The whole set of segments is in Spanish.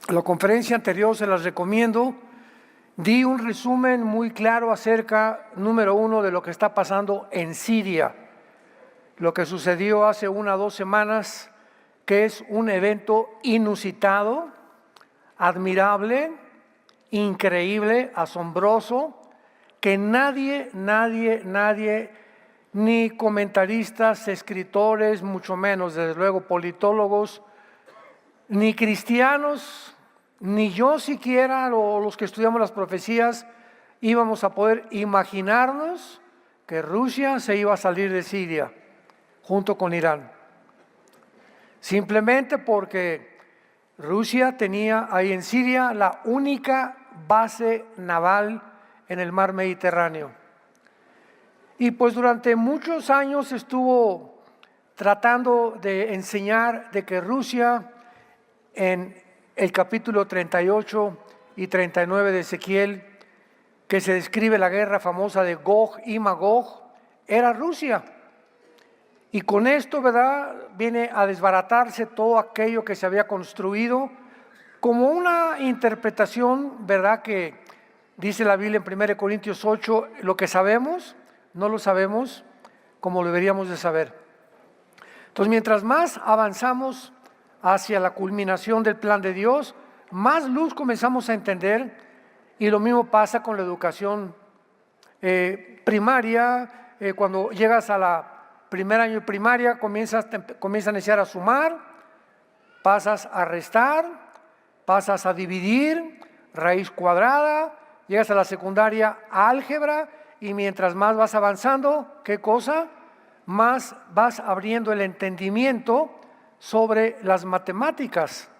la conferencia anterior se las recomiendo. Di un resumen muy claro acerca, número uno, de lo que está pasando en Siria, lo que sucedió hace 1 o 2 semanas, que es un evento inusitado, admirable, increíble, asombroso, que nadie, ni comentaristas, escritores, mucho menos, desde luego, politólogos, ni cristianos, ni yo siquiera, o los que estudiamos las profecías, íbamos a poder imaginarnos que Rusia se iba a salir de Siria junto con Irán. Simplemente porque Rusia tenía ahí en Siria la única base naval en el mar Mediterráneo. Y pues durante muchos años estuvo tratando de enseñar de que Rusia, en el capítulo 38 y 39 de Ezequiel, que se describe la guerra famosa de Gog y Magog, era Rusia. Y con esto, ¿verdad?, viene a desbaratarse todo aquello que se había construido como una interpretación, ¿verdad?, que dice la Biblia en 1 Corintios 8, lo que sabemos, no lo sabemos como lo deberíamos de saber. Entonces, mientras más avanzamos hacia la culminación del plan de Dios, más luz comenzamos a entender, y lo mismo pasa con la educación primaria. Cuando llegas a la primer año de primaria, comienzas a iniciar a sumar, pasas a restar, pasas a dividir, raíz cuadrada, llegas a la secundaria, álgebra, y mientras más vas avanzando, ¿qué cosa? Más vas abriendo el entendimiento sobre las matemáticas.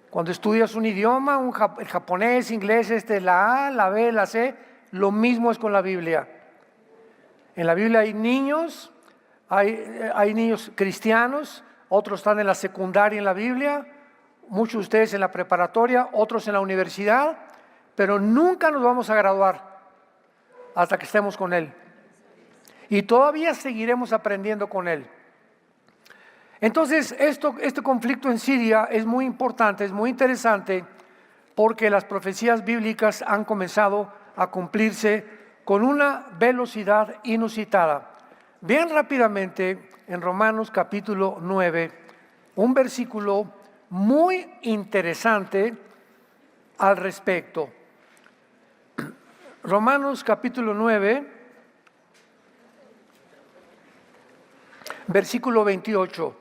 Cuando estudias un idioma, el japonés, inglés, la A, la B, la C, lo mismo es con la Biblia. En la Biblia hay niños, hay niños cristianos, otros están en la secundaria en la Biblia, muchos de ustedes en la preparatoria, otros en la universidad, pero nunca nos vamos a graduar hasta que estemos con Él. Y todavía seguiremos aprendiendo con Él. Entonces, este conflicto en Siria es muy importante, es muy interesante, porque las profecías bíblicas han comenzado a cumplirse con una velocidad inusitada. Vean rápidamente en Romanos capítulo 9, un versículo muy interesante al respecto. Romanos capítulo 9, versículo 28.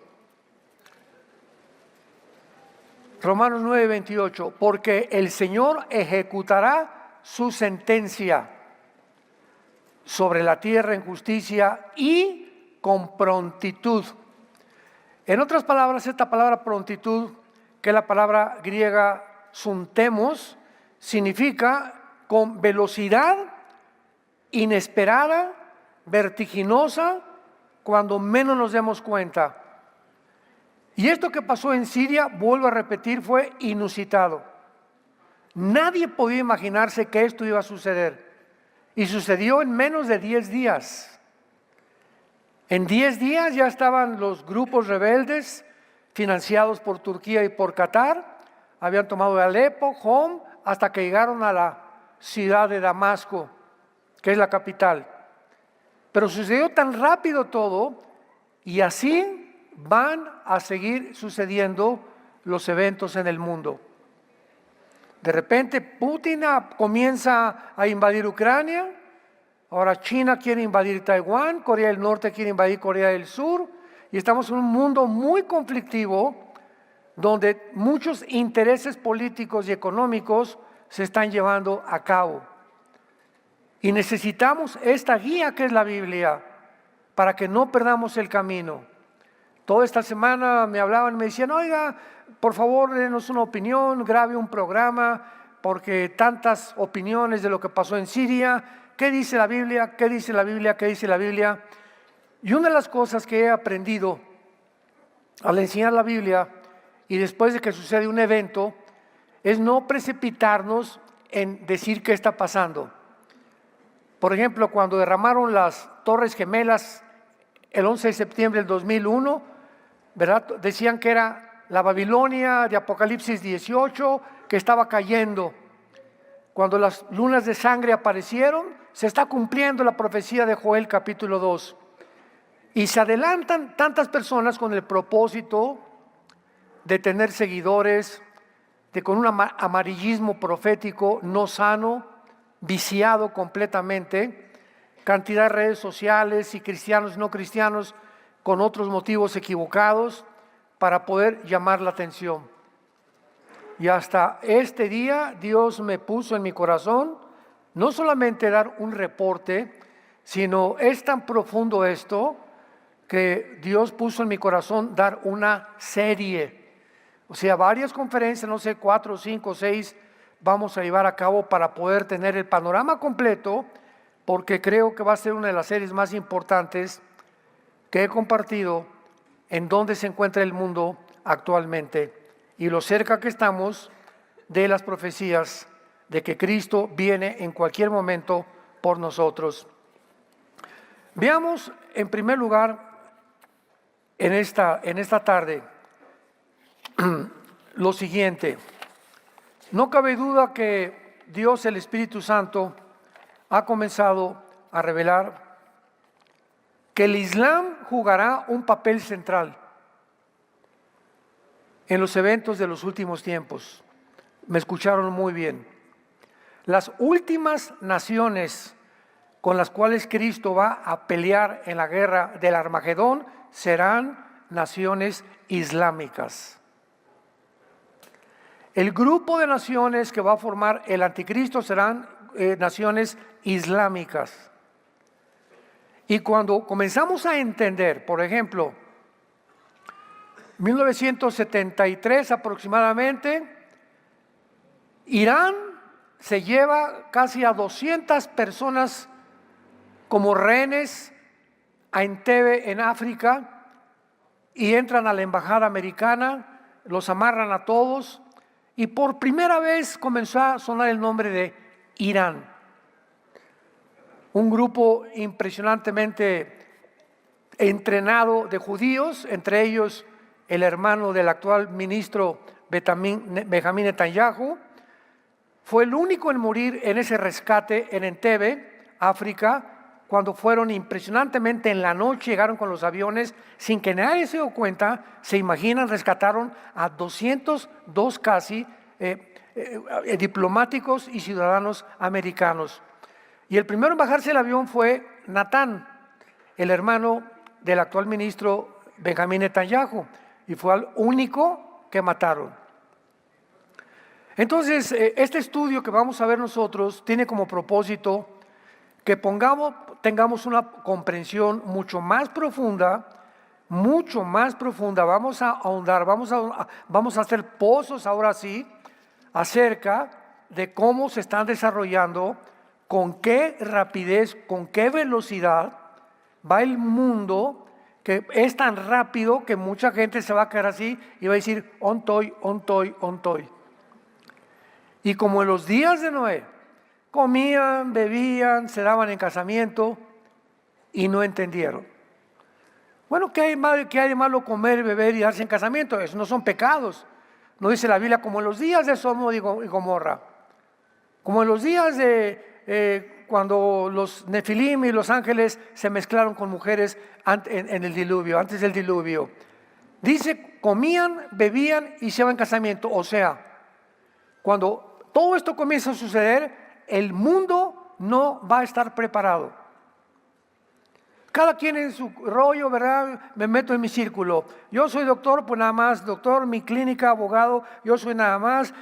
Romanos 9, 28. Porque el Señor ejecutará su sentencia sobre la tierra en justicia y con prontitud. En otras palabras, esta palabra prontitud, que es la palabra griega suntemos, significa con velocidad inesperada, vertiginosa, cuando menos nos demos cuenta. Y esto que pasó en Siria, vuelvo a repetir, fue inusitado. Nadie podía imaginarse que esto iba a suceder. Y sucedió en menos de 10 días. En 10 días ya estaban los grupos rebeldes, financiados por Turquía y por Qatar, habían tomado Alepo, Hom, hasta que llegaron a la ciudad de Damasco, que es la capital. Pero sucedió tan rápido todo, y así van a seguir sucediendo los eventos en el mundo. De repente Putin comienza a invadir Ucrania, ahora China quiere invadir Taiwán, Corea del Norte quiere invadir Corea del Sur, y estamos en un mundo muy conflictivo, donde muchos intereses políticos y económicos se están llevando a cabo. Y necesitamos esta guía que es la Biblia, para que no perdamos el camino. Toda esta semana me hablaban, me decían, oiga, por favor, denos una opinión, grabe un programa, porque tantas opiniones de lo que pasó en Siria, ¿qué dice la Biblia? ¿Qué dice la Biblia? ¿Qué dice la Biblia? Y una de las cosas que he aprendido al enseñar la Biblia, y después de que sucede un evento, es no precipitarnos en decir qué está pasando. Por ejemplo, cuando derramaron las Torres Gemelas el 11 de septiembre del 2001, ¿verdad? Decían que era la Babilonia de Apocalipsis 18 que estaba cayendo. Cuando las lunas de sangre aparecieron, se está cumpliendo la profecía de Joel capítulo 2. Y se adelantan tantas personas con el propósito de tener seguidores, de con un amarillismo profético no sano, viciado completamente, cantidad de redes sociales y cristianos y no cristianos con otros motivos equivocados para poder llamar la atención. Y hasta este día Dios me puso en mi corazón no solamente dar un reporte, sino es tan profundo esto que Dios puso en mi corazón dar una serie. O sea, varias conferencias, no sé, 4, 5, 6, vamos a llevar a cabo para poder tener el panorama completo, porque creo que va a ser una de las series más importantes que he compartido en dónde se encuentra el mundo actualmente y lo cerca que estamos de las profecías de que Cristo viene en cualquier momento por nosotros. Veamos en primer lugar en esta tarde lo siguiente. No cabe duda que Dios, el Espíritu Santo, ha comenzado a revelar que el Islam jugará un papel central en los eventos de los últimos tiempos. Me escucharon muy bien. Las últimas naciones con las cuales Cristo va a pelear en la guerra del Armagedón serán naciones islámicas. El grupo de naciones que va a formar el anticristo serán naciones islámicas. Y cuando comenzamos a entender, por ejemplo, 1973 aproximadamente, Irán se lleva casi a 200 personas como rehenes a Entebbe en África y entran a la embajada americana, los amarran a todos y por primera vez comenzó a sonar el nombre de Irán. Un grupo impresionantemente entrenado de judíos, entre ellos el hermano del actual ministro Benjamín Netanyahu, fue el único en morir en ese rescate en Entebbe, África, cuando fueron impresionantemente en la noche, llegaron con los aviones, sin que nadie se dio cuenta, se imaginan, rescataron a 202 casi diplomáticos y ciudadanos americanos. Y el primero en bajarse del avión fue Natán, el hermano del actual ministro Benjamín Netanyahu, y fue el único que mataron. Entonces, este estudio que vamos a ver nosotros tiene como propósito que tengamos una comprensión mucho más profunda, vamos a ahondar, vamos a hacer pozos ahora sí, acerca de cómo se están desarrollando, con qué rapidez, con qué velocidad va el mundo, que es tan rápido que mucha gente se va a quedar así y va a decir, ontoy. Y como en los días de Noé, comían, bebían, se daban en casamiento y no entendieron. Bueno, ¿qué hay de malo comer, beber y darse en casamiento? Eso no son pecados. No dice la Biblia como en los días de Sodoma y Gomorra, como en los días de cuando los Nefilim y los ángeles se mezclaron con mujeres en el diluvio, antes del diluvio. Dice, comían, bebían y se iban en casamiento. O sea, cuando todo esto comienza a suceder, el mundo no va a estar preparado. Cada quien en su rollo, ¿verdad? Me meto en mi círculo. Yo soy doctor, pues nada más, doctor, mi clínica, abogado, yo soy nada más,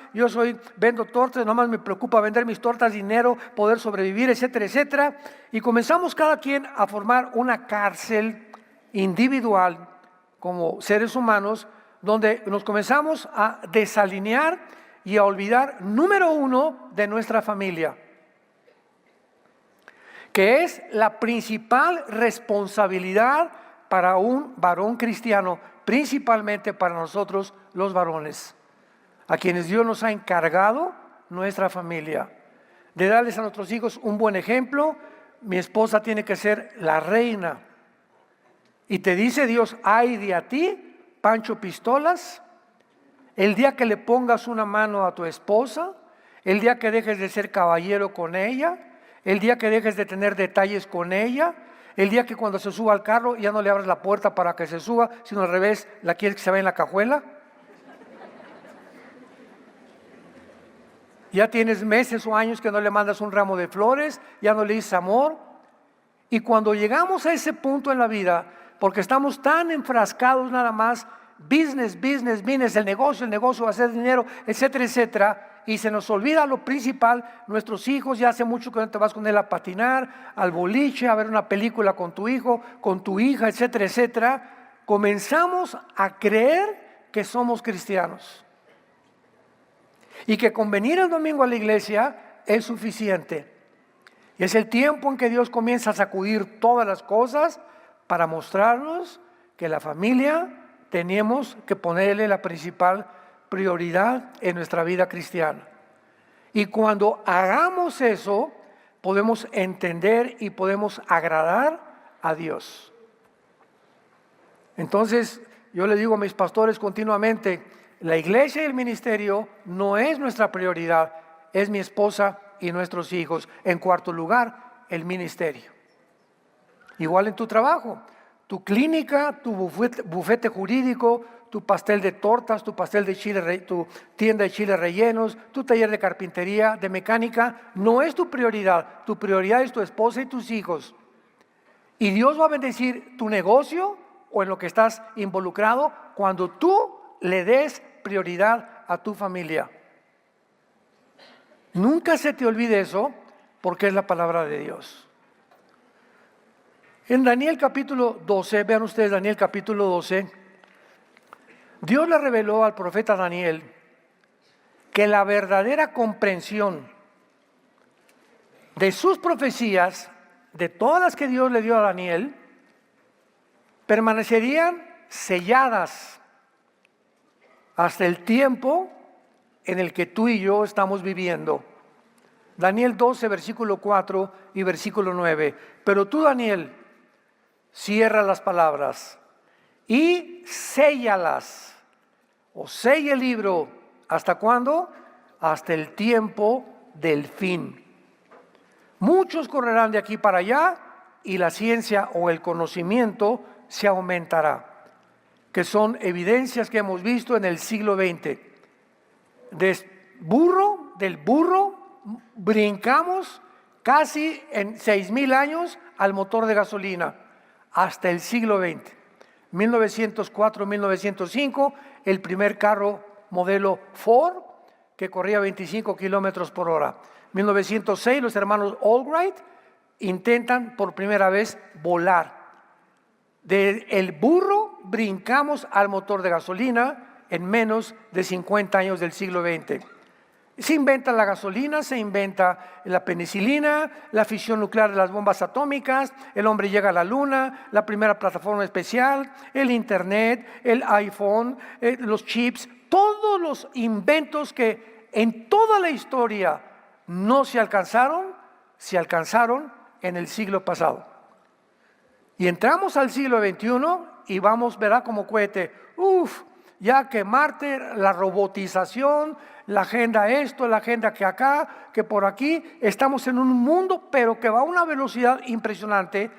vendo tortas, nada más me preocupa vender mis tortas, dinero, poder sobrevivir, etcétera, etcétera. Y comenzamos cada quien a formar una cárcel individual como seres humanos, donde nos comenzamos a desalinear y a olvidar, número uno, de nuestra familia, que es la principal responsabilidad para un varón cristiano, principalmente para nosotros los varones, a quienes Dios nos ha encargado nuestra familia, de darles a nuestros hijos un buen ejemplo. Mi esposa tiene que ser la reina. Y te dice Dios, ay de a ti, Pancho Pistolas, el día que le pongas una mano a tu esposa, el día que dejes de ser caballero con ella, el día que dejes de tener detalles con ella, el día que cuando se suba al carro ya no le abras la puerta para que se suba, sino al revés, la quieres que se vaya en la cajuela. Ya tienes meses o años que no le mandas un ramo de flores, ya no le dices amor. Y cuando llegamos a ese punto en la vida, porque estamos tan enfrascados nada más, business, business, business, el negocio, hacer dinero, etcétera, etcétera, y se nos olvida lo principal, nuestros hijos, ya hace mucho que no te vas con él a patinar, al boliche, a ver una película con tu hijo, con tu hija, etcétera, etcétera, comenzamos a creer que somos cristianos. Y que con venir el domingo a la iglesia es suficiente. Y es el tiempo en que Dios comienza a sacudir todas las cosas para mostrarnos que la familia tenemos que ponerle la principal prioridad en nuestra vida cristiana. Y cuando hagamos eso, podemos entender y podemos agradar a Dios. Entonces, yo le digo a mis pastores continuamente, la iglesia y el ministerio no es nuestra prioridad, es mi esposa y nuestros hijos. En cuarto lugar, el ministerio. Igual en tu trabajo, tu clínica, tu bufete jurídico, tu pastel de tortas, tu pastel de chile, tu tienda de chiles rellenos, tu taller de carpintería, de mecánica, no es tu prioridad. Tu prioridad es tu esposa y tus hijos. Y Dios va a bendecir tu negocio o en lo que estás involucrado cuando tú le des prioridad a tu familia. Nunca se te olvide eso, porque es la palabra de Dios. En Daniel capítulo 12, vean ustedes Daniel capítulo 12, Dios le reveló al profeta Daniel que la verdadera comprensión de sus profecías, de todas las que Dios le dio a Daniel, permanecerían selladas hasta el tiempo en el que tú y yo estamos viviendo. Daniel 12, versículo 4 y versículo 9. Pero tú, Daniel, cierra las palabras y séllalas, o sella el libro. ¿Hasta cuándo? Hasta el tiempo del fin. Muchos correrán de aquí para allá y la ciencia o el conocimiento se aumentará, que son evidencias que hemos visto en el siglo XX. Del burro brincamos casi en 6,000 años al motor de gasolina, hasta el siglo XX. 1904-1905, el primer carro modelo Ford que corría 25 kilómetros por hora. 1906, los hermanos Albright intentan por primera vez volar. Del burro brincamos al motor de gasolina en menos de 50 años del siglo XX. Se inventa la gasolina, se inventa la penicilina, la fisión nuclear de las bombas atómicas, el hombre llega a la luna, la primera plataforma especial, el internet, el iPhone, los chips, todos los inventos que en toda la historia no se alcanzaron en el siglo pasado. Y entramos al siglo XXI y vamos, verá como cohete, ya que Marte, la robotización, la agenda esto, la agenda que acá, que por aquí, estamos en un mundo pero que va a una velocidad impresionante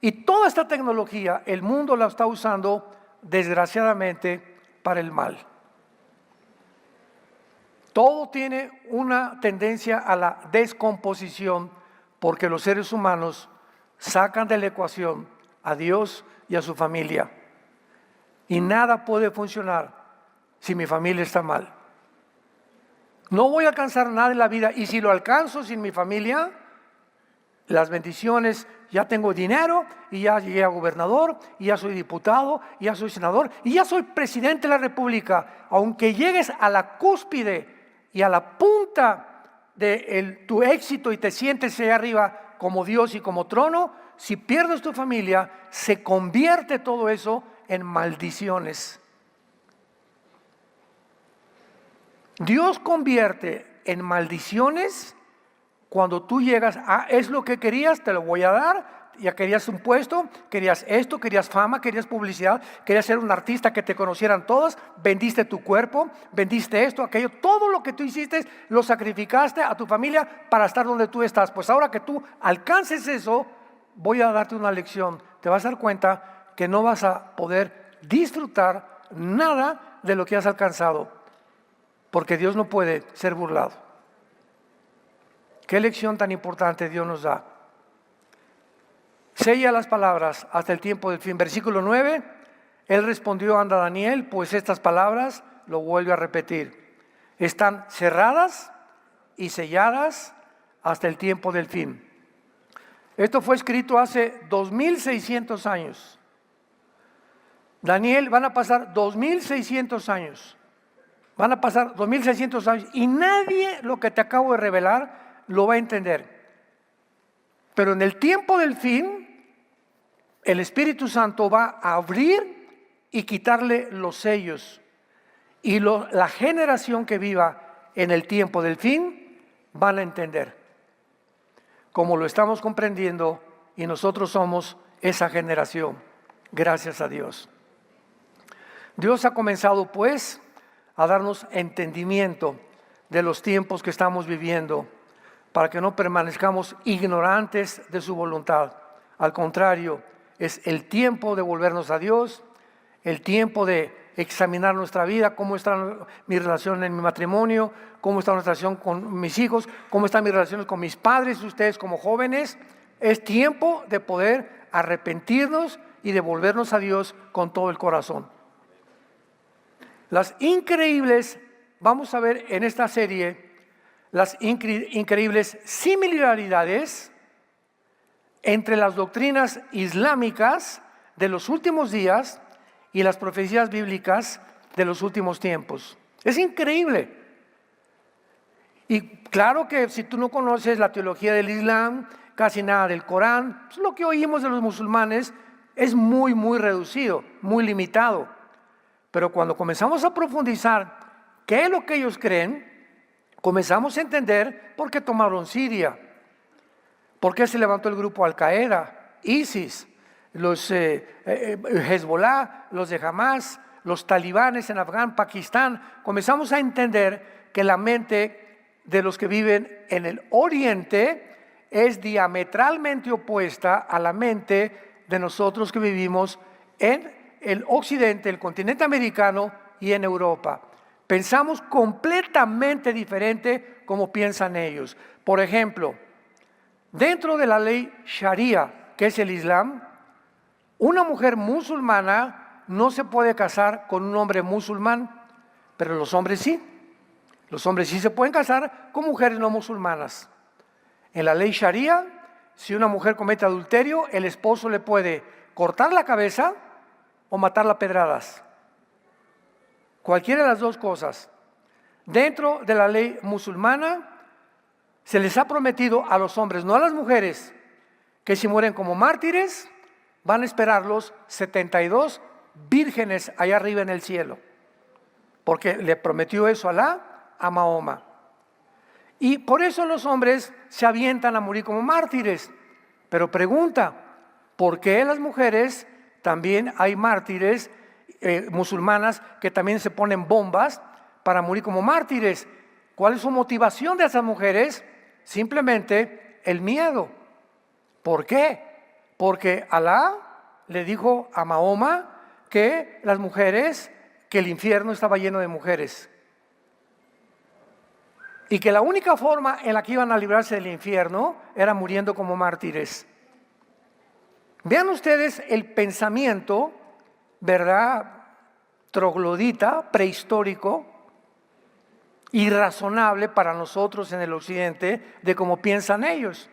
y toda esta tecnología el mundo la está usando desgraciadamente para el mal. Todo tiene una tendencia a la descomposición porque los seres humanos sacan de la ecuación a Dios y a su familia. Y nada puede funcionar si mi familia está mal. No voy a alcanzar nada en la vida y si lo alcanzo sin mi familia, las bendiciones, ya tengo dinero y ya llegué a gobernador y ya soy diputado y ya soy senador y ya soy presidente de la república. Aunque llegues a la cúspide y a la punta de tu éxito y te sientes allá arriba como Dios y como trono, si pierdes tu familia, se convierte todo eso en maldiciones. Dios convierte en maldiciones cuando tú llegas a, es lo que querías, te lo voy a dar, Ya querías un puesto, querías esto, querías fama, querías publicidad, querías ser un artista que te conocieran todos, vendiste tu cuerpo, vendiste esto, aquello, todo lo que tú hiciste lo sacrificaste a tu familia para estar donde tú estás. Pues ahora que tú alcances eso, voy a darte una lección. Te vas a dar cuenta que no vas a poder disfrutar nada de lo que has alcanzado, porque Dios no puede ser burlado. Qué lección tan importante Dios nos da. Sella las palabras hasta el tiempo del fin. Versículo 9, él respondió a Daniel, pues estas palabras, lo vuelve a repetir, están cerradas y selladas hasta el tiempo del fin. Esto fue escrito hace 2600 años. Daniel, van a pasar 2600 años. Van a pasar 2600 años y nadie lo que te acabo de revelar lo va a entender. Pero en el tiempo del fin, el Espíritu Santo va a abrir y quitarle los sellos. Y la generación que viva en el tiempo del fin van a entender. Como lo estamos comprendiendo y nosotros somos esa generación. Gracias a Dios. Dios ha comenzado pues a darnos entendimiento de los tiempos que estamos viviendo, para que no permanezcamos ignorantes de su voluntad. Al contrario, es el tiempo de volvernos a Dios, el tiempo de examinar nuestra vida, cómo está mi relación en mi matrimonio, cómo está nuestra relación con mis hijos, cómo están mis relaciones con mis padres, ustedes como jóvenes. Es tiempo de poder arrepentirnos y de volvernos a Dios con todo el corazón. Vamos a ver en esta serie las increíbles similaridades entre las doctrinas islámicas de los últimos días y las profecías bíblicas de los últimos tiempos. Es increíble. Y claro que si tú no conoces la teología del Islam, casi nada del Corán, pues lo que oímos de los musulmanes es muy, muy reducido, muy limitado. Pero cuando comenzamos a profundizar qué es lo que ellos creen, comenzamos a entender por qué tomaron Siria, por qué se levantó el grupo Al-Qaeda, ISIS, los Hezbollah, los de Hamas, los talibanes en Afganistán, Pakistán. Comenzamos a entender que la mente de los que viven en el Oriente es diametralmente opuesta a la mente de nosotros que vivimos en el Occidente, el continente americano y en Europa. Pensamos completamente diferente como piensan ellos. Por ejemplo, dentro de la ley Sharia, que es el Islam, una mujer musulmana no se puede casar con un hombre musulmán, pero los hombres sí. Los hombres sí se pueden casar con mujeres no musulmanas. En la ley Sharia, si una mujer comete adulterio, el esposo le puede cortar la cabeza o matarla a pedradas. Cualquiera de las dos cosas. Dentro de la ley musulmana, se les ha prometido a los hombres, no a las mujeres, que si mueren como mártires, van a esperarlos 72 vírgenes allá arriba en el cielo. Porque le prometió eso Alá a Mahoma. Y por eso los hombres se avientan a morir como mártires. Pero pregunta, ¿por qué las mujeres también hay mártires musulmanas que también se ponen bombas para morir como mártires? ¿Cuál es su motivación de esas mujeres? Simplemente el miedo. ¿Por qué? Porque Alá le dijo a Mahoma que las mujeres, que el infierno estaba lleno de mujeres. Y que la única forma en la que iban a librarse del infierno era muriendo como mártires. Vean ustedes el pensamiento, ¿verdad?, troglodita, prehistórico, irrazonable para nosotros en el occidente, de cómo piensan ellos.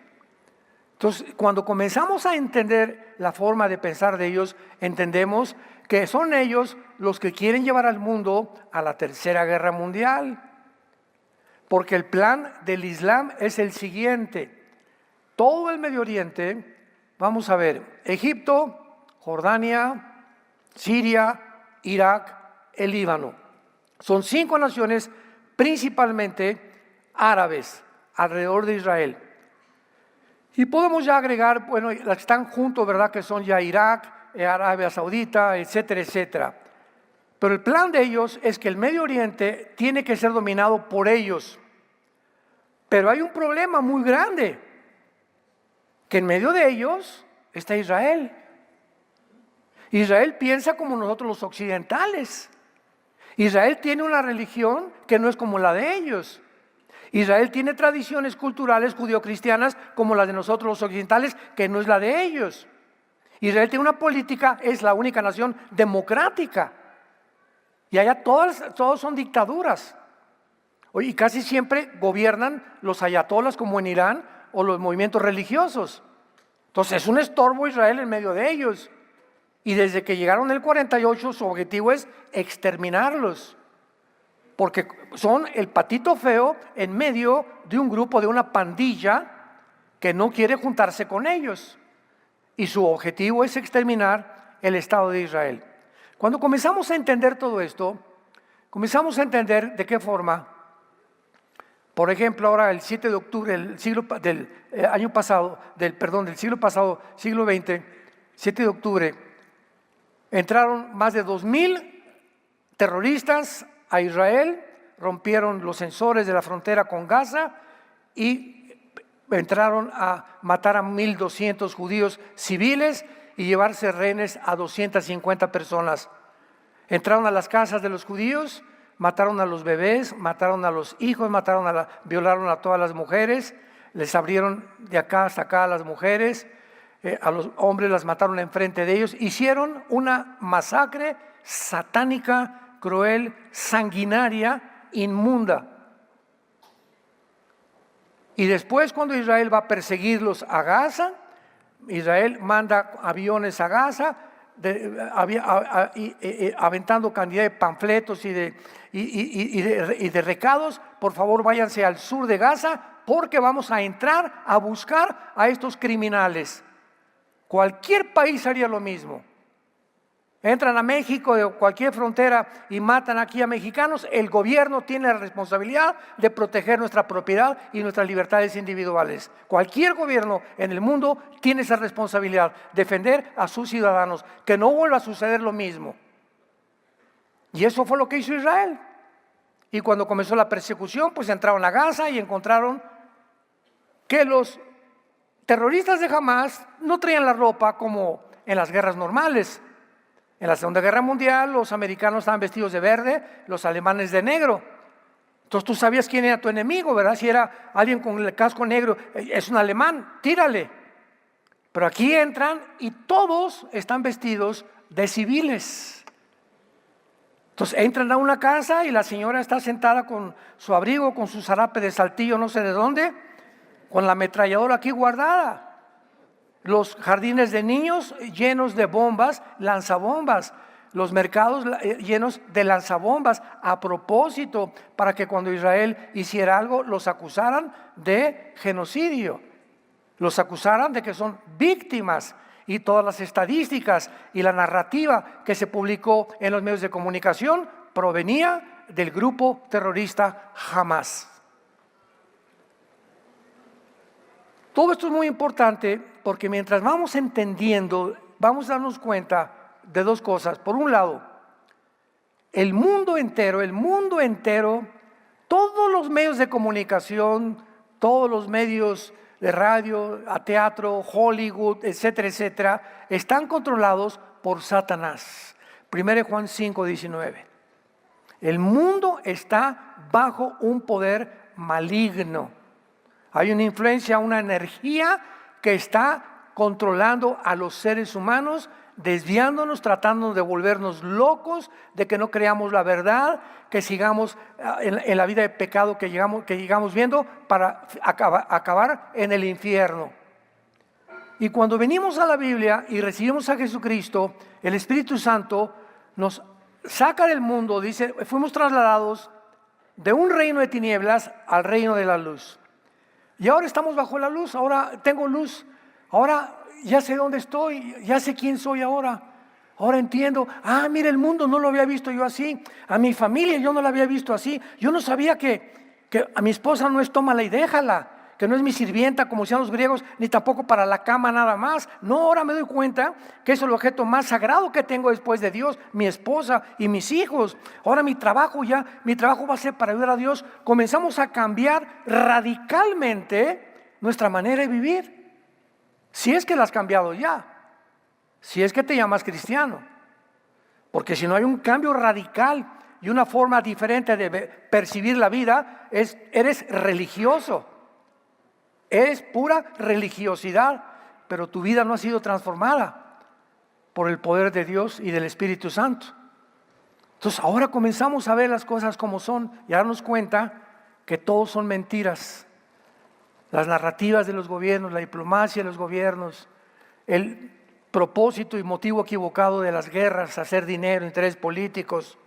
Entonces, cuando comenzamos a entender la forma de pensar de ellos, entendemos que son ellos los que quieren llevar al mundo a la Tercera Guerra Mundial. Porque el plan del Islam es el siguiente. Todo el Medio Oriente, vamos a ver, Egipto, Jordania, Siria, Irak, el Líbano. Son 5 naciones principalmente árabes alrededor de Israel. Y podemos ya agregar, bueno, las que están juntos, ¿verdad? Que son ya Irak, Arabia Saudita, etcétera, etcétera. Pero el plan de ellos es que el Medio Oriente tiene que ser dominado por ellos. Pero hay un problema muy grande, que en medio de ellos está Israel. Israel piensa como nosotros los occidentales. Israel tiene una religión que no es como la de ellos. Israel tiene tradiciones culturales judio-cristianas como las de nosotros los occidentales, que no es la de ellos. Israel tiene una política, es la única nación democrática. Y allá todos son dictaduras. Y casi siempre gobiernan los ayatolas como en Irán o los movimientos religiosos. Entonces es un estorbo Israel en medio de ellos. Y desde que llegaron en el 48 su objetivo es exterminarlos. Porque son el patito feo en medio de un grupo, de una pandilla que no quiere juntarse con ellos. Y su objetivo es exterminar el Estado de Israel. Cuando comenzamos a entender todo esto, comenzamos a entender de qué forma, por ejemplo, ahora el 7 de octubre del siglo pasado, siglo XX, 7 de octubre, entraron más de 2,000 terroristas a Israel, rompieron los sensores de la frontera con Gaza y entraron a matar a 1,200 judíos civiles y llevarse rehenes a 250 personas. Entraron a las casas de los judíos, mataron a los bebés, mataron a los hijos, violaron a todas las mujeres, les abrieron de acá hasta acá a las mujeres, a los hombres las mataron enfrente de ellos, hicieron una masacre satánica, cruel, sanguinaria, inmunda. Y después, cuando Israel va a perseguirlos a Gaza, Israel manda aviones a Gaza, aventando cantidad de panfletos y de recados: por favor váyanse al sur de Gaza porque vamos a entrar a buscar a estos criminales. Cualquier país haría lo mismo. Entran a México de cualquier frontera y matan aquí a mexicanos. El gobierno tiene la responsabilidad de proteger nuestra propiedad y nuestras libertades individuales. Cualquier gobierno en el mundo tiene esa responsabilidad, defender a sus ciudadanos, que no vuelva a suceder lo mismo. Y eso fue lo que hizo Israel. Y cuando comenzó la persecución, pues entraron a Gaza y encontraron que los terroristas de Hamás no traían la ropa como en las guerras normales. En la Segunda Guerra Mundial los americanos estaban vestidos de verde, los alemanes de negro. Entonces tú sabías quién era tu enemigo, ¿verdad? Si era alguien con el casco negro, es un alemán, tírale. Pero aquí entran y todos están vestidos de civiles. Entonces entran a una casa y la señora está sentada con su abrigo, con su zarape de Saltillo, no sé de dónde, con la ametralladora aquí guardada. Los jardines de niños llenos de bombas, lanzabombas. Los mercados llenos de lanzabombas a propósito, para que cuando Israel hiciera algo los acusaran de genocidio. Los acusaran de que son víctimas. Y todas las estadísticas y la narrativa que se publicó en los medios de comunicación provenía del grupo terrorista Hamás. Todo esto es muy importante porque mientras vamos entendiendo, vamos a darnos cuenta de dos cosas. Por un lado, el mundo entero, todos los medios de comunicación, todos los medios de radio, a teatro, Hollywood, etcétera, etcétera, están controlados por Satanás. 1 Juan 5:19. El mundo está bajo un poder maligno. Hay una influencia, una energía que está controlando a los seres humanos, desviándonos, tratando de volvernos locos, de que no creamos la verdad, que sigamos en la vida de pecado que llegamos viendo para acabar en el infierno. Y cuando venimos a la Biblia y recibimos a Jesucristo, el Espíritu Santo nos saca del mundo, dice, fuimos trasladados de un reino de tinieblas al reino de la luz. Y ahora estamos bajo la luz, ahora tengo luz, ahora ya sé dónde estoy, ya sé quién soy ahora. Ahora entiendo, mira, el mundo no lo había visto yo así, a mi familia yo no la había visto así. Yo no sabía que a mi esposa no es tómala y déjala, que no es mi sirvienta, como decían los griegos, ni tampoco para la cama nada más. No, ahora me doy cuenta que es el objeto más sagrado que tengo después de Dios, mi esposa y mis hijos. Ahora mi trabajo va a ser para ayudar a Dios. Comenzamos a cambiar radicalmente nuestra manera de vivir. Si es que la has cambiado ya, si es que te llamas cristiano. Porque si no hay un cambio radical y una forma diferente de percibir la vida, eres religioso. Eres pura religiosidad, pero tu vida no ha sido transformada por el poder de Dios y del Espíritu Santo. Entonces ahora comenzamos a ver las cosas como son y a darnos cuenta que todos son mentiras. Las narrativas de los gobiernos, la diplomacia de los gobiernos, el propósito y motivo equivocado de las guerras, hacer dinero, intereses políticos,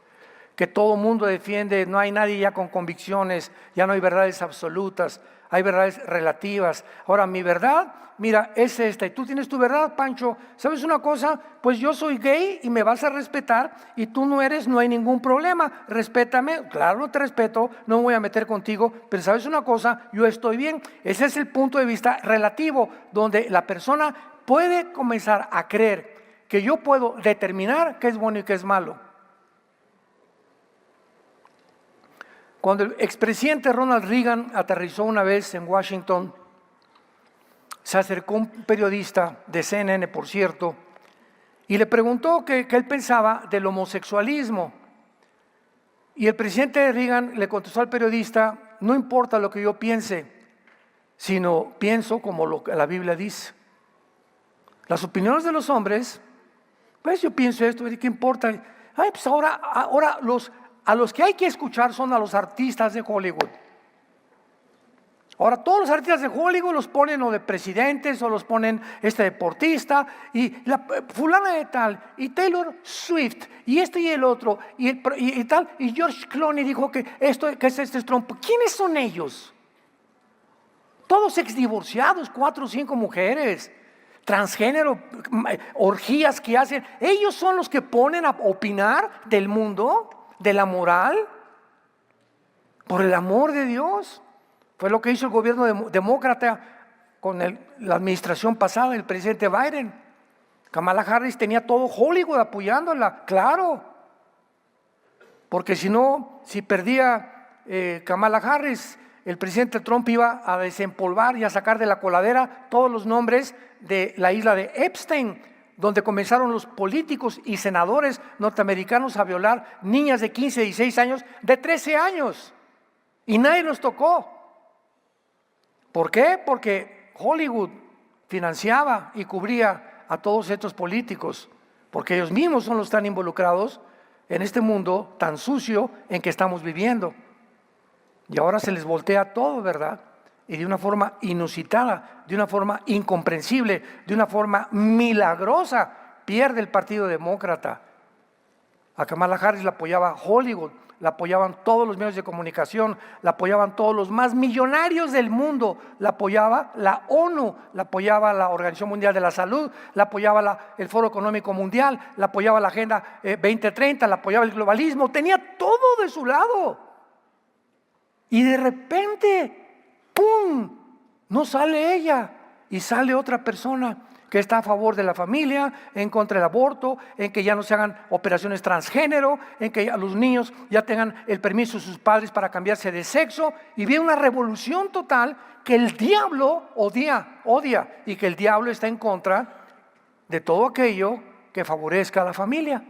que todo mundo defiende. No hay nadie ya con convicciones, ya no hay verdades absolutas, hay verdades relativas. Ahora mi verdad, mira, es esta, y tú tienes tu verdad, Pancho. ¿Sabes una cosa? Pues yo soy gay y me vas a respetar, y tú no eres, no hay ningún problema, respétame. Claro, no te respeto, no me voy a meter contigo, pero ¿sabes una cosa? Yo estoy bien. Ese es el punto de vista relativo, donde la persona puede comenzar a creer que yo puedo determinar qué es bueno y qué es malo. Cuando el expresidente Ronald Reagan aterrizó una vez en Washington, se acercó un periodista de CNN, por cierto, y le preguntó qué él pensaba del homosexualismo. Y el presidente Reagan le contestó al periodista: no importa lo que yo piense, sino pienso como lo que la Biblia dice. Las opiniones de los hombres, pues yo pienso esto, ¿qué importa? Ay, pues ahora a los que hay que escuchar son a los artistas de Hollywood. Ahora todos los artistas de Hollywood los ponen o de presidentes o los ponen deportista y fulana de tal y Taylor Swift y y el otro y tal, y George Clooney dijo que este es Trump. ¿Quiénes son ellos? Todos exdivorciados, 4 o 5 mujeres, transgénero, orgías que hacen. Ellos son los que ponen a opinar del mundo, de la moral, por el amor de Dios. Fue lo que hizo el gobierno demócrata con la administración pasada, el presidente Biden. Kamala Harris tenía todo Hollywood apoyándola, claro. Porque si perdía Kamala Harris, el presidente Trump iba a desempolvar y a sacar de la coladera todos los nombres de la isla de Epstein, donde comenzaron los políticos y senadores norteamericanos a violar niñas de 15, 16 años, de 13 años. Y nadie los tocó. ¿Por qué? Porque Hollywood financiaba y cubría a todos estos políticos, porque ellos mismos son los que están involucrados en este mundo tan sucio en que estamos viviendo. Y ahora se les voltea todo, ¿verdad? Y de una forma inusitada, de una forma incomprensible, de una forma milagrosa, pierde el Partido Demócrata. A Kamala Harris la apoyaba Hollywood, la apoyaban todos los medios de comunicación, la apoyaban todos los más millonarios del mundo, la apoyaba la ONU, la apoyaba la Organización Mundial de la Salud, la apoyaba el Foro Económico Mundial, la apoyaba la Agenda 2030, la apoyaba el globalismo, tenía todo de su lado. Y de repente, ¡pum!, no sale ella y sale otra persona que está a favor de la familia, en contra del aborto, en que ya no se hagan operaciones transgénero, en que los niños ya tengan el permiso de sus padres para cambiarse de sexo, y viene una revolución total que el diablo odia, y que el diablo está en contra de todo aquello que favorezca a la familia.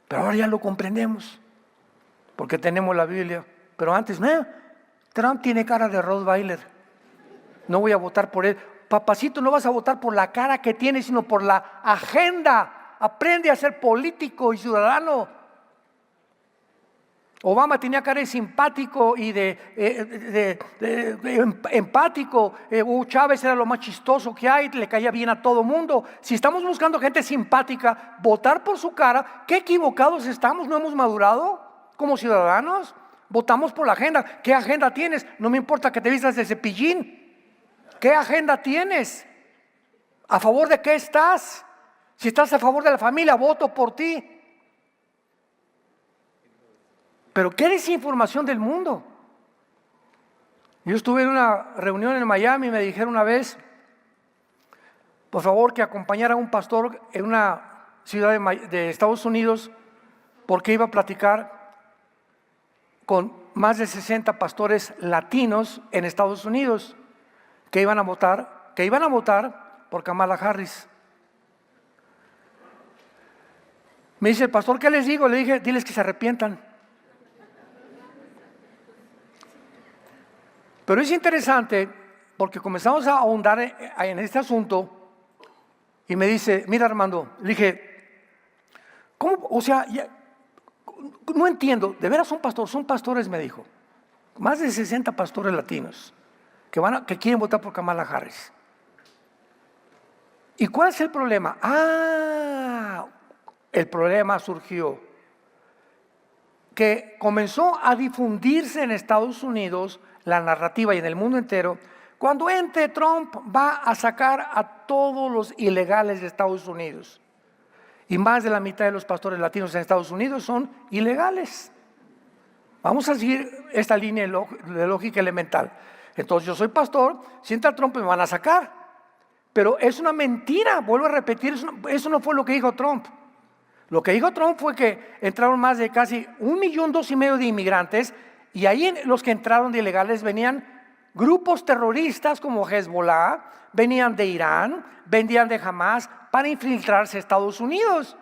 Pero ahora ya lo comprendemos, porque tenemos la Biblia. Pero antes, no, Trump tiene cara de Rottweiler, no voy a votar por él. Papacito, no vas a votar por la cara que tiene, sino por la agenda. Aprende a ser político y ciudadano. Obama tenía cara de simpático y de empático. Hugo Chávez era lo más chistoso que hay, le caía bien a todo mundo. Si estamos buscando gente simpática, votar por su cara, qué equivocados estamos. ¿No hemos madurado como ciudadanos? Votamos por la agenda. ¿Qué agenda tienes? No me importa que te vistas de Cepillín. ¿Qué agenda tienes? ¿A favor de qué estás? Si estás a favor de la familia, voto por ti. Pero ¿qué desinformación del mundo? Yo estuve en una reunión en Miami y me dijeron una vez, por favor, que acompañara a un pastor en una ciudad de Estados Unidos, porque iba a platicar con más de 60 pastores latinos en Estados Unidos que iban a votar por Kamala Harris. Me dice el pastor, ¿qué les digo? Le dije, diles que se arrepientan. Pero es interesante porque comenzamos a ahondar en este asunto y me dice, mira Armando, le dije, ¿cómo? O sea, no entiendo, de veras son pastores, me dijo, más de 60 pastores latinos que quieren votar por Kamala Harris. ¿Y cuál es el problema? El problema surgió que comenzó a difundirse en Estados Unidos la narrativa y en el mundo entero, cuando entre Trump va a sacar a todos los ilegales de Estados Unidos. Y más de la mitad de los pastores latinos en Estados Unidos son ilegales. Vamos a seguir esta línea de lógica elemental. Entonces yo soy pastor, si entra Trump me van a sacar. Pero es una mentira, vuelvo a repetir, eso no fue lo que dijo Trump. Lo que dijo Trump fue que entraron más de casi 1,2 millones de inmigrantes, y ahí los que entraron de ilegales venían grupos terroristas como Hezbollah, venían de Irán, venían de Hamas para infiltrarse a Estados Unidos.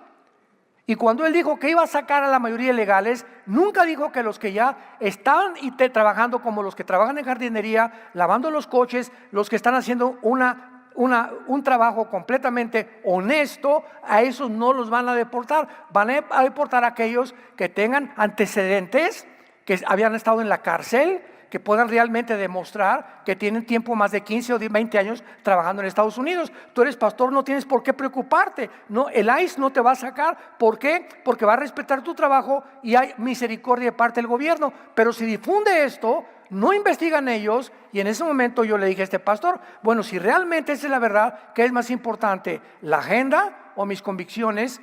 Y cuando él dijo que iba a sacar a la mayoría de ilegales, nunca dijo que los que ya estaban trabajando, como los que trabajan en jardinería, lavando los coches, los que están haciendo un trabajo completamente honesto, a esos no los van a deportar. Van a deportar a aquellos que tengan antecedentes, que habían estado en la cárcel, que puedan realmente demostrar que tienen tiempo más de 15 o 20 años trabajando en Estados Unidos. Tú eres pastor, no tienes por qué preocuparte. No, el ICE no te va a sacar. ¿Por qué? Porque va a respetar tu trabajo y hay misericordia de parte del gobierno. Pero si difunde esto, no investigan ellos, y en ese momento yo le dije a este pastor, bueno, si realmente esa es la verdad, ¿qué es más importante? ¿La agenda o mis convicciones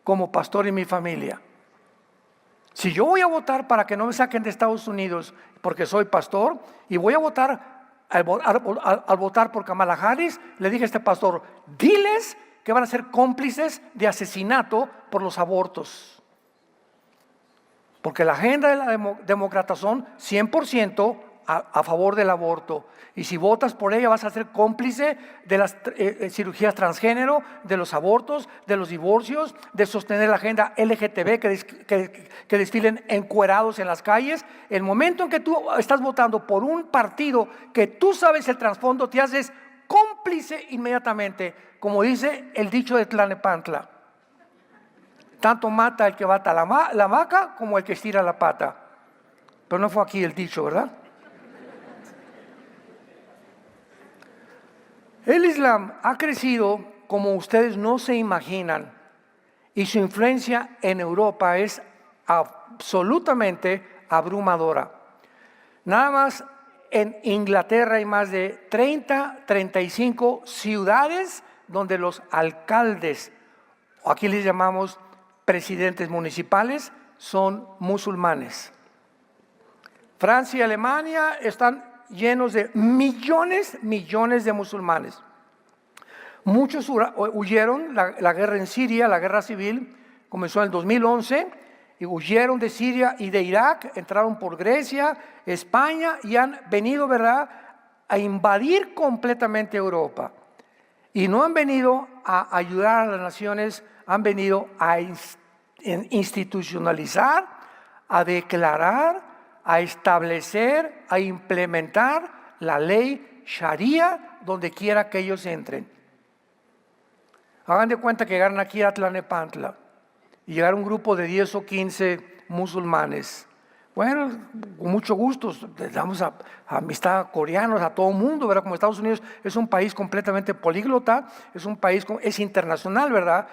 como pastor y mi familia? Si yo voy a votar para que no me saquen de Estados Unidos porque soy pastor, y voy a votar al votar por Kamala Harris, le dije a este pastor, diles que van a ser cómplices de asesinato por los abortos. Porque la agenda de la demócrata son 100% a favor del aborto. Y si votas por ella vas a ser cómplice de las cirugías transgénero, de los abortos, de los divorcios, de sostener la agenda LGTB, que desfilen encuerados en las calles. El momento en que tú estás votando por un partido que tú sabes el trasfondo, te haces cómplice inmediatamente. Como dice el dicho de Tlalnepantla, tanto mata el que bata la vaca como el que estira la pata. Pero no fue aquí el dicho, ¿verdad? El Islam ha crecido como ustedes no se imaginan, y su influencia en Europa es absolutamente abrumadora. Nada más en Inglaterra hay más de 35 ciudades donde los alcaldes, o aquí les llamamos presidentes municipales, son musulmanes. Francia y Alemania están llenos de millones de musulmanes. Muchos huyeron, la guerra en Siria, la guerra civil, comenzó en el 2011, y huyeron de Siria y de Irak, entraron por Grecia, España, y han venido, ¿verdad?, a invadir completamente Europa. Y no han venido a ayudar a las naciones, han venido a institucionalizar, a declarar, a establecer, a implementar la ley Sharia donde quiera que ellos entren. Hagan de cuenta que llegaron aquí a Tlalnepantla y llegaron un grupo de 10 o 15 musulmanes. Bueno, con mucho gusto, les damos amistad a coreanos, a todo el mundo, ¿verdad? Como Estados Unidos es un país completamente políglota, es internacional, ¿verdad?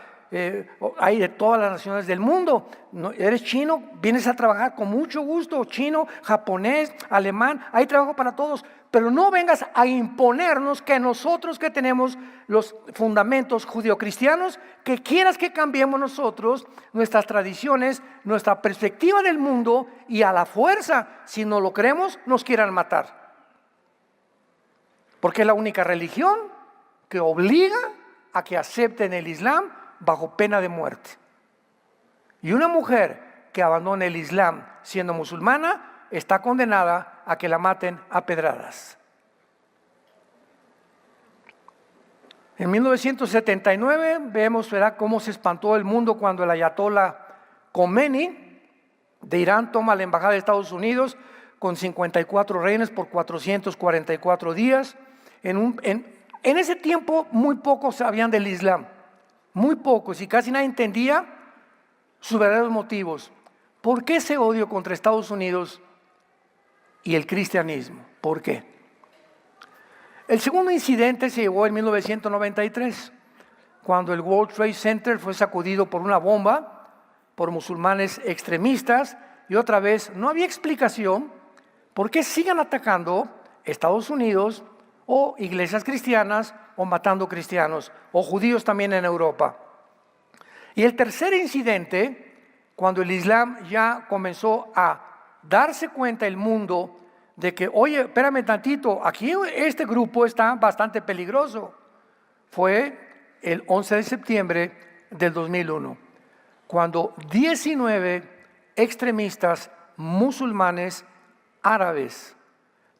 Hay de todas las naciones del mundo. No, eres chino, vienes a trabajar con mucho gusto, chino, japonés, alemán, hay trabajo para todos, pero no vengas a imponernos que nosotros que tenemos los fundamentos judeocristianos, que quieras que cambiemos nosotros nuestras tradiciones, nuestra perspectiva del mundo, y a la fuerza, si no lo creemos, nos quieran matar. porque es la única religión que obliga a que acepten el Islam bajo pena de muerte. Y una mujer que abandone el Islam siendo musulmana está condenada a que la maten a pedradas. En 1979 vemos, ¿verdad?, cómo se espantó el mundo cuando el ayatollah Khomeini de Irán toma la embajada de Estados Unidos con 54 rehenes por 444 días. En ese tiempo muy pocos sabían del Islam, muy pocos, y casi nadie entendía sus verdaderos motivos. ¿Por qué ese odio contra Estados Unidos y el cristianismo? ¿Por qué? El segundo incidente se llevó en 1993, cuando el World Trade Center fue sacudido por una bomba por musulmanes extremistas, y otra vez no había explicación por qué sigan atacando Estados Unidos o iglesias cristianas o matando cristianos o judíos también en Europa. Y el tercer incidente, cuando el Islam ya comenzó a darse cuenta el mundo de que, oye, espérame tantito, aquí este grupo está bastante peligroso, fue el 11 de septiembre del 2001, cuando 19 extremistas musulmanes árabes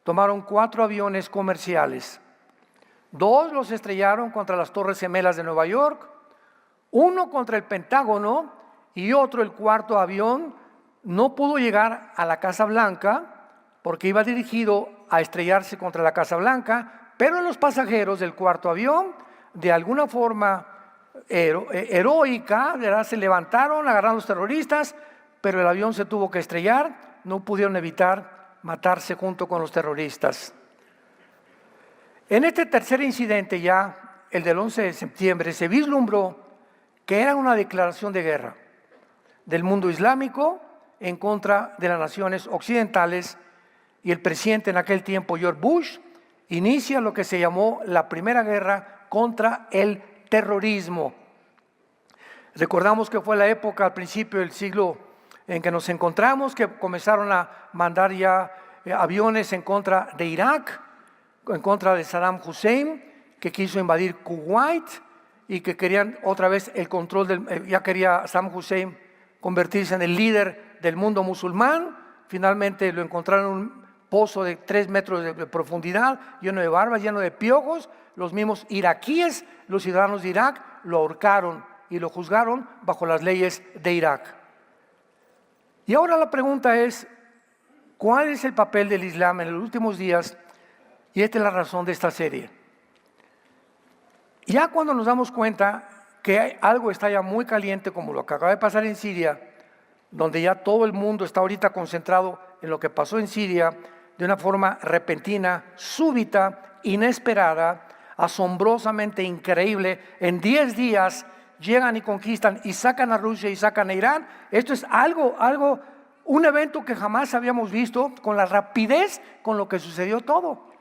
tomaron 4 aviones comerciales. 2 los estrellaron contra las Torres Gemelas de Nueva York, 1 contra el Pentágono, y otro, el cuarto avión, no pudo llegar a la Casa Blanca porque iba dirigido a estrellarse contra la Casa Blanca, pero los pasajeros del cuarto avión, de alguna forma heroica, ¿verdad?, se levantaron, agarraron a los terroristas, pero el avión se tuvo que estrellar, no pudieron evitar matarse junto con los terroristas. En este tercer incidente, ya el del 11 de septiembre, se vislumbró que era una declaración de guerra del mundo islámico en contra de las naciones occidentales, y el presidente en aquel tiempo, George Bush, inicia lo que se llamó la primera guerra contra el terrorismo. Recordamos que fue la época al principio del siglo en que nos encontramos, que comenzaron a mandar ya aviones en contra de Irak, en contra de Saddam Hussein, que quiso invadir Kuwait y que querían otra vez el control ya quería Saddam Hussein convertirse en el líder del mundo musulmán. Finalmente lo encontraron en un pozo de 3 metros de profundidad, lleno de barbas, lleno de piojos. Los mismos iraquíes, los ciudadanos de Irak, lo ahorcaron y lo juzgaron bajo las leyes de Irak. Y ahora la pregunta es, ¿cuál es el papel del Islam en los últimos días? Y esta es la razón de esta serie. Ya cuando nos damos cuenta que algo está ya muy caliente, como lo que acaba de pasar en Siria, donde ya todo el mundo está ahorita concentrado en lo que pasó en Siria, de una forma repentina, súbita, inesperada, asombrosamente increíble. En 10 días llegan y conquistan y sacan a Rusia y sacan a Irán. Esto es un evento que jamás habíamos visto, con la rapidez con lo que sucedió todo.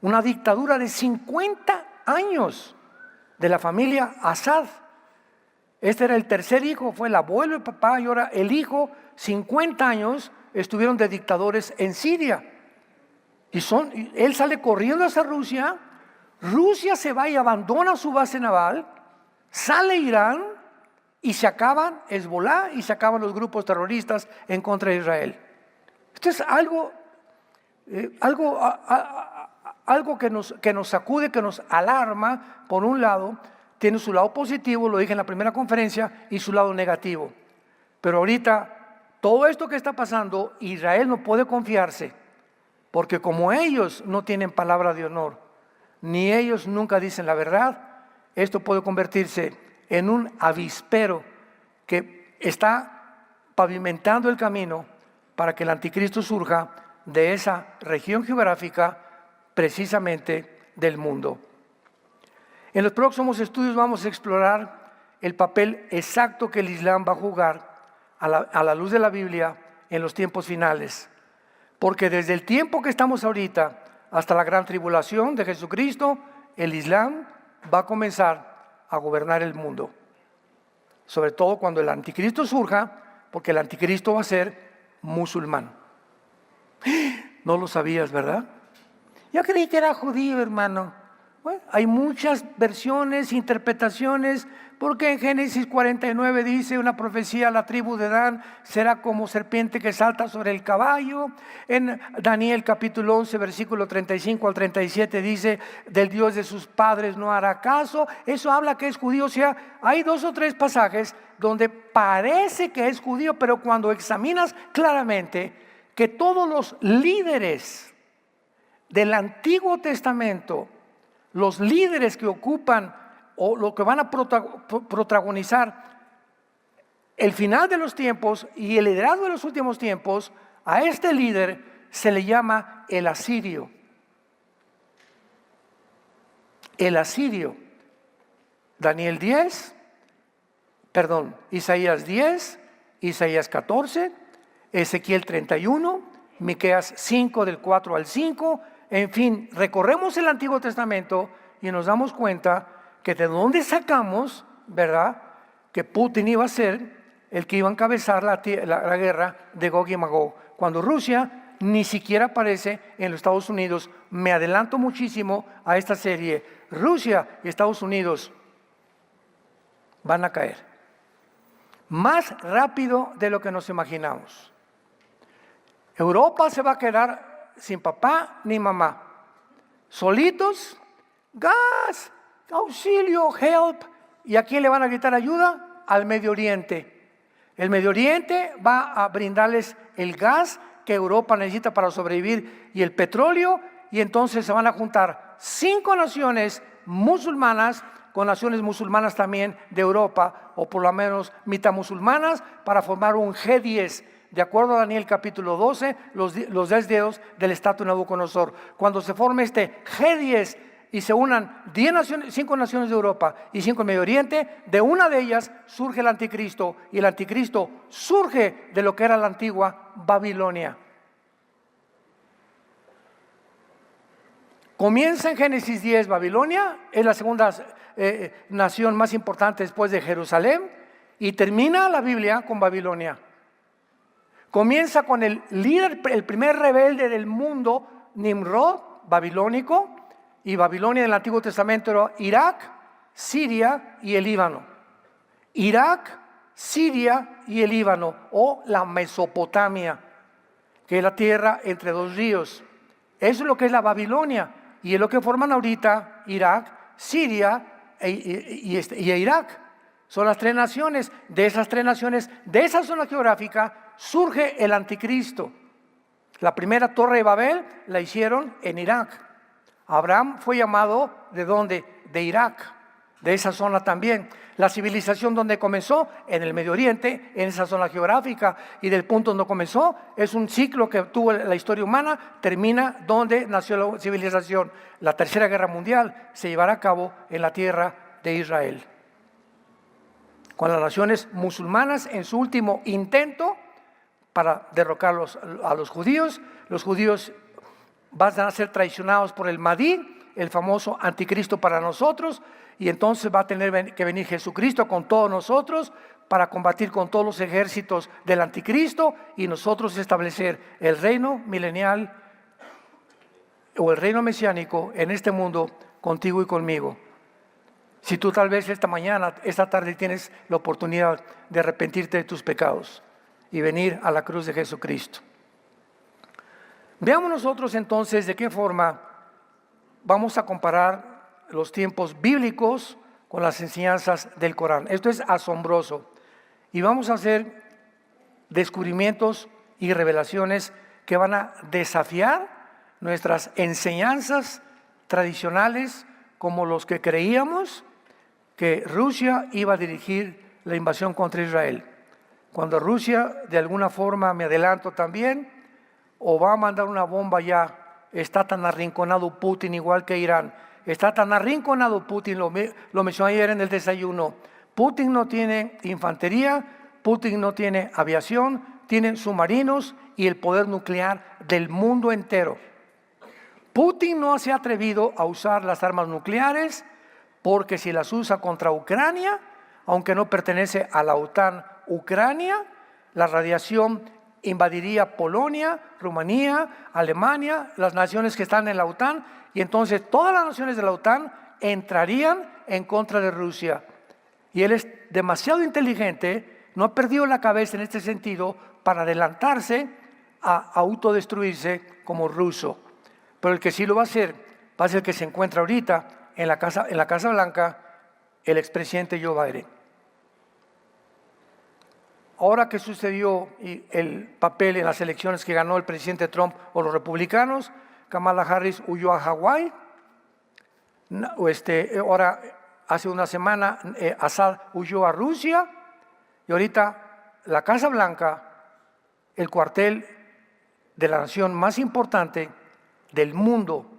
Una dictadura de 50 años de la familia Assad. Este era el tercer hijo, fue el abuelo, el papá, y ahora el hijo. 50 años estuvieron de dictadores en Siria. Él sale corriendo hacia Rusia, Rusia se va y abandona su base naval, sale Irán y se acaban Hezbollah y se acaban los grupos terroristas en contra de Israel. Esto es algo que nos sacude, que nos alarma. Por un lado, tiene su lado positivo, lo dije en la primera conferencia, y su lado negativo. Pero ahorita, todo esto que está pasando, Israel no puede confiarse, porque como ellos no tienen palabra de honor, ni ellos nunca dicen la verdad, esto puede convertirse en un avispero que está pavimentando el camino para que el anticristo surja de esa región geográfica, precisamente del mundo. En los próximos estudios vamos a explorar el papel exacto que el Islam va a jugar a la luz de la Biblia en los tiempos finales. Porque desde el tiempo que estamos ahorita hasta la gran tribulación de Jesucristo, el Islam va a comenzar a gobernar el mundo. Sobre todo cuando el anticristo surja, porque el anticristo va a ser musulmán. No lo sabías, ¿verdad? Yo creí que era judío, hermano. Bueno, hay muchas versiones, interpretaciones, porque en Génesis 49 dice una profecía: la tribu de Dan será como serpiente que salta sobre el caballo. En Daniel capítulo 11, versículo 35 al 37 dice: del Dios de sus padres no hará caso. Eso habla que es judío. O sea, hay 2 o 3 pasajes donde parece que es judío, pero cuando examinas claramente que todos los líderes del Antiguo Testamento, los líderes que ocupan o lo que van a protagonizar el final de los tiempos y el liderazgo de los últimos tiempos, a este líder se le llama el asirio. El asirio. Isaías 10, Isaías 14, Ezequiel 31, Miqueas 5 del 4 al 5. En fin, recorremos el Antiguo Testamento y nos damos cuenta que de dónde sacamos, ¿verdad?, que Putin iba a ser el que iba a encabezar la guerra de Gog y Magog, cuando Rusia ni siquiera aparece en los Estados Unidos. Me adelanto muchísimo a esta serie. Rusia y Estados Unidos van a caer más rápido de lo que nos imaginamos. Europa se va a quedar sin papá ni mamá, solitos. Gas, auxilio, help. ¿Y a quién le van a gritar ayuda? Al Medio Oriente. El Medio Oriente va a brindarles el gas que Europa necesita para sobrevivir y el petróleo, y entonces se van a juntar 5 naciones musulmanas con naciones musulmanas también de Europa, o por lo menos mitad musulmanas, para formar un G10. De acuerdo a Daniel capítulo 12, los 10 dedos del estatua de Nabucodonosor. Cuando se forme este G10 y se unan 5 naciones de Europa y 5 en Medio Oriente, de una de ellas surge el anticristo, y el anticristo surge de lo que era la antigua Babilonia. Comienza en Génesis 10 Babilonia, es la segunda nación más importante después de Jerusalén, y termina la Biblia con Babilonia. Comienza con el líder, el primer rebelde del mundo, Nimrod, babilónico, y Babilonia en el Antiguo Testamento era Irak, Siria y el Líbano. Irak, Siria y el Líbano, o la Mesopotamia, que es la tierra entre 2 ríos. Eso es lo que es la Babilonia, y es lo que forman ahorita Irak, Siria y Irak. Son las 3 naciones. De esas 3 naciones, de esa zona geográfica, surge el anticristo. La primera torre de Babel la hicieron en Irak. Abraham fue llamado, ¿de dónde? De Irak, de esa zona también. La civilización donde comenzó, en el Medio Oriente, en esa zona geográfica, y del punto donde comenzó, es un ciclo que tuvo la historia humana, termina donde nació la civilización. La Tercera Guerra Mundial se llevará a cabo en la tierra de Israel, con las naciones musulmanas en su último intento para derrocar a los judíos. Los judíos van a ser traicionados por el Mahdi, el famoso anticristo para nosotros, y entonces va a tener que venir Jesucristo con todos nosotros para combatir con todos los ejércitos del anticristo y nosotros establecer el reino milenial o el reino mesiánico en este mundo contigo y conmigo. Si tú tal vez esta tarde tienes la oportunidad de arrepentirte de tus pecados y venir a la cruz de Jesucristo. Veamos nosotros entonces de qué forma vamos a comparar los tiempos bíblicos con las enseñanzas del Corán. Esto es asombroso y vamos a hacer descubrimientos y revelaciones que van a desafiar nuestras enseñanzas tradicionales, como los que creíamos que Rusia iba a dirigir la invasión contra Israel. Cuando Rusia, de alguna forma, me adelanto también, o va a mandar una bomba ya, está tan arrinconado Putin igual que Irán. Está tan arrinconado Putin, lo mencioné ayer en el desayuno. Putin no tiene infantería, Putin no tiene aviación, tiene submarinos y el poder nuclear del mundo entero. Putin no se ha atrevido a usar las armas nucleares porque si las usa contra Ucrania, aunque no pertenece a la OTAN, Ucrania, la radiación invadiría Polonia, Rumanía, Alemania, las naciones que están en la OTAN, y entonces todas las naciones de la OTAN entrarían en contra de Rusia. Y él es demasiado inteligente, no ha perdido la cabeza en este sentido para adelantarse a autodestruirse como ruso. Pero el que sí lo va a ser el que se encuentra ahorita en la Casa Blanca, el expresidente Joe Biden. Ahora que sucedió el papel en las elecciones que ganó el presidente Trump o los republicanos, Kamala Harris huyó a Hawái. Ahora, hace una semana, Assad huyó a Rusia. Y ahorita la Casa Blanca, el cuartel de la nación más importante del mundo,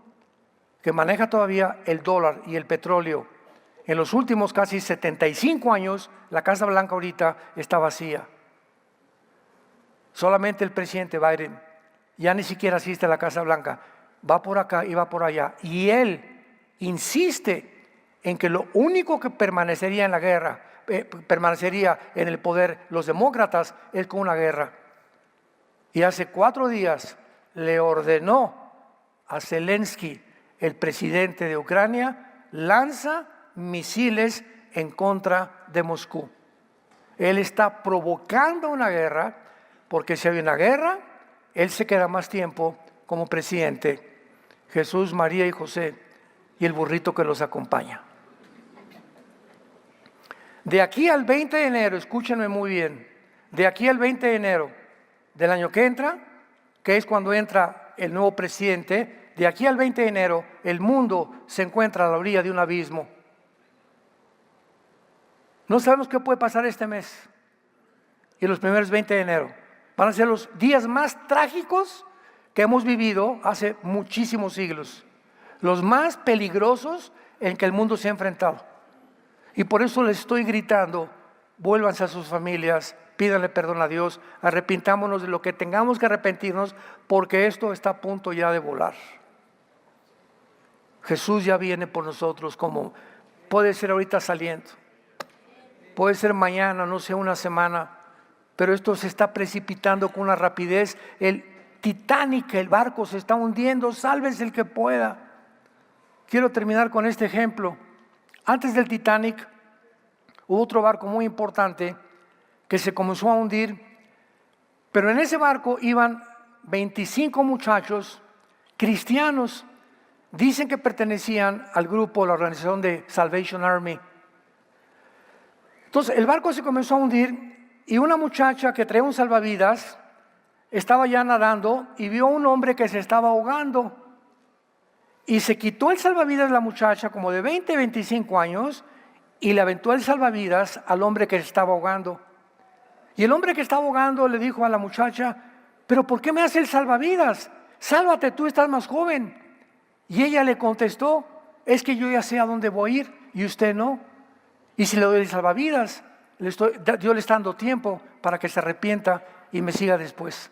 que maneja todavía el dólar y el petróleo, en los últimos casi 75 años, la Casa Blanca ahorita está vacía. Solamente el presidente Biden ya ni siquiera asiste a la Casa Blanca, va por acá y va por allá. Y él insiste en que lo único que permanecería en la guerra, permanecería en el poder los demócratas, es con una guerra. Y hace 4 días le ordenó a Zelensky, el presidente de Ucrania, lanza misiles en contra de Moscú. Él está provocando una guerra, porque si hay una guerra, él se queda más tiempo como presidente. Jesús, María y José y el burrito que los acompaña. De aquí al 20 de enero, escúchenme muy bien, de aquí al 20 de enero del año que entra, que es cuando entra el nuevo presidente, de aquí al 20 de enero el mundo se encuentra a la orilla de un abismo. No sabemos qué puede pasar este mes y los primeros 20 de enero. Van a ser los días más trágicos que hemos vivido hace muchísimos siglos. Los más peligrosos en que el mundo se ha enfrentado. Y por eso les estoy gritando, vuélvanse a sus familias, pídanle perdón a Dios, arrepintámonos de lo que tengamos que arrepentirnos, porque esto está a punto ya de volar. Jesús ya viene por nosotros, como puede ser ahorita saliendo. Puede ser mañana, no sé, una semana, pero esto se está precipitando con una rapidez. El Titanic, el barco se está hundiendo, sálvese el que pueda. Quiero terminar con este ejemplo. Antes del Titanic hubo otro barco muy importante que se comenzó a hundir, pero en ese barco iban 25 muchachos cristianos, dicen que pertenecían al grupo, la organización de Salvation Army. Entonces el barco se comenzó a hundir y una muchacha que traía un salvavidas estaba ya nadando y vio a un hombre que se estaba ahogando y se quitó el salvavidas la muchacha como de 20, 25 años y le aventó el salvavidas al hombre que se estaba ahogando. Y el hombre que estaba ahogando le dijo a la muchacha, ¿pero por qué me hace el salvavidas? Sálvate, tú estás más joven. Y ella le contestó, es que yo ya sé a dónde voy a ir y usted no. Y si le doy el salvavidas, Dios le está dando tiempo para que se arrepienta y me siga después.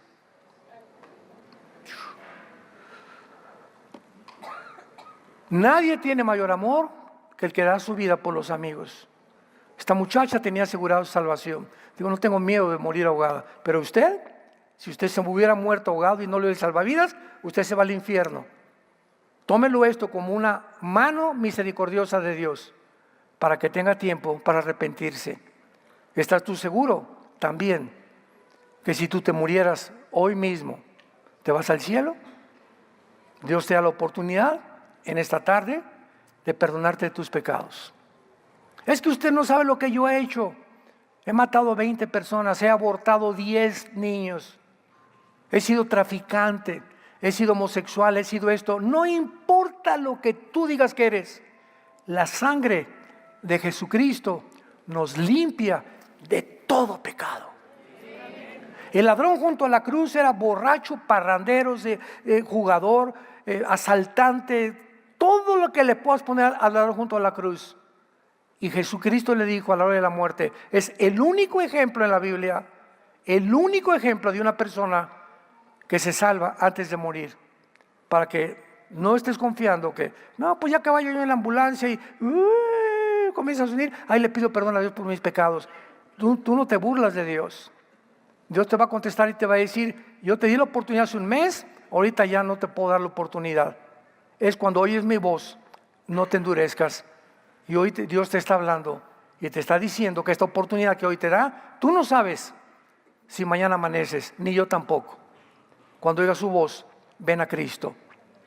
Nadie tiene mayor amor que el que da su vida por los amigos. Esta muchacha tenía asegurado su salvación. Digo, no tengo miedo de morir ahogada. Pero usted, si usted se hubiera muerto ahogado y no le doy el salvavidas, usted se va al infierno. Tómelo esto como una mano misericordiosa de Dios para que tenga tiempo para arrepentirse. ¿Estás tú seguro también que si tú te murieras hoy mismo, te vas al cielo? Dios te da la oportunidad en esta tarde de perdonarte de tus pecados. Es que usted no sabe lo que yo he hecho. He matado 20 personas, he abortado 10 niños, he sido traficante, he sido homosexual, he sido esto. No importa lo que tú digas que eres. La sangre de Jesucristo nos limpia de todo pecado. El ladrón junto a la cruz era borracho, parrandero, jugador, asaltante, todo lo que le puedas poner al ladrón junto a la cruz. Y Jesucristo le dijo a la hora de la muerte, es el único ejemplo en la Biblia, el único ejemplo de una persona que se salva antes de morir, para que no estés confiando que, no, pues ya que vaya yo en la ambulancia y comienzas a unir, ahí le pido perdón a Dios por mis pecados. Tú no te burlas de Dios. Dios te va a contestar y te va a decir: yo te di la oportunidad hace un mes, ahorita ya no te puedo dar la oportunidad. Es cuando oyes mi voz, no te endurezcas. Y hoy Dios te está hablando y te está diciendo que esta oportunidad que hoy te da, tú no sabes si mañana amaneces, ni yo tampoco. Cuando oigas su voz, ven a Cristo,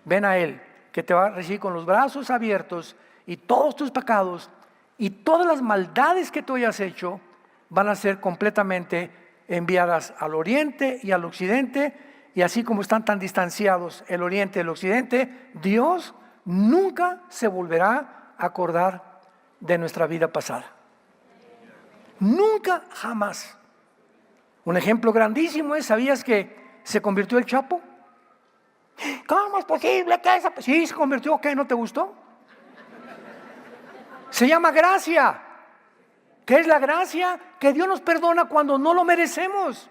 ven a Él, que te va a recibir con los brazos abiertos, y todos tus pecados y todas las maldades que tú hayas hecho van a ser completamente enviadas al oriente y al occidente. Y así como están tan distanciados el oriente y el occidente, Dios nunca se volverá a acordar de nuestra vida pasada. Nunca, jamás. Un ejemplo grandísimo es: ¿sabías que se convirtió el Chapo? ¿Cómo es posible que esa? Sí, se convirtió. ¿Qué? ¿No te gustó? Se llama gracia. ¿Qué es la gracia? Que Dios nos perdona cuando no lo merecemos.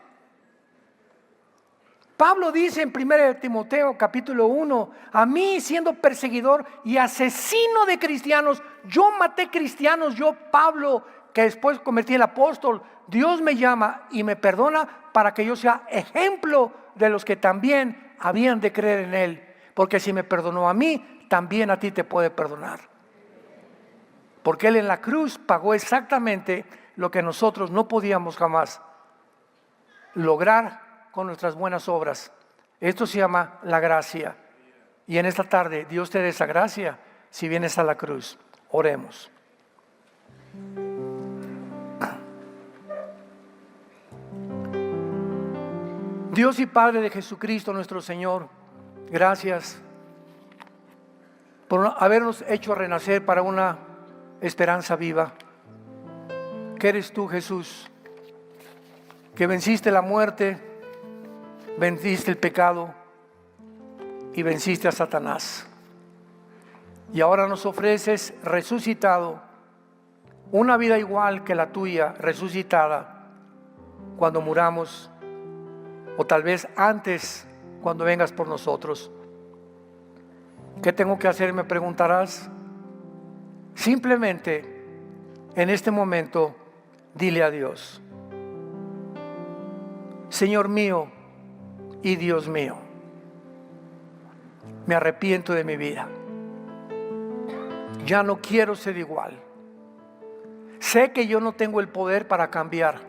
Pablo dice en 1 Timoteo capítulo 1: a mí, siendo perseguidor y asesino de cristianos, yo maté cristianos, yo Pablo, que después convertí en apóstol, Dios me llama y me perdona para que yo sea ejemplo de los que también habían de creer en Él. Porque si me perdonó a mí, también a ti te puede perdonar. Porque Él en la cruz pagó exactamente lo que nosotros no podíamos jamás lograr con nuestras buenas obras. Esto se llama la gracia. Y en esta tarde Dios te dé esa gracia si vienes a la cruz. Oremos. Dios y Padre de Jesucristo nuestro Señor, gracias por habernos hecho renacer para una esperanza viva. Que eres tú, Jesús, que venciste la muerte, venciste el pecado y venciste a Satanás. Y ahora nos ofreces resucitado una vida igual que la tuya, resucitada cuando muramos, o tal vez antes, cuando vengas por nosotros. ¿Qué tengo que hacer?, me preguntarás. Simplemente en este momento dile a Dios: Señor mío y Dios mío, me arrepiento de mi vida. Ya no quiero ser igual. Sé que yo no tengo el poder para cambiar,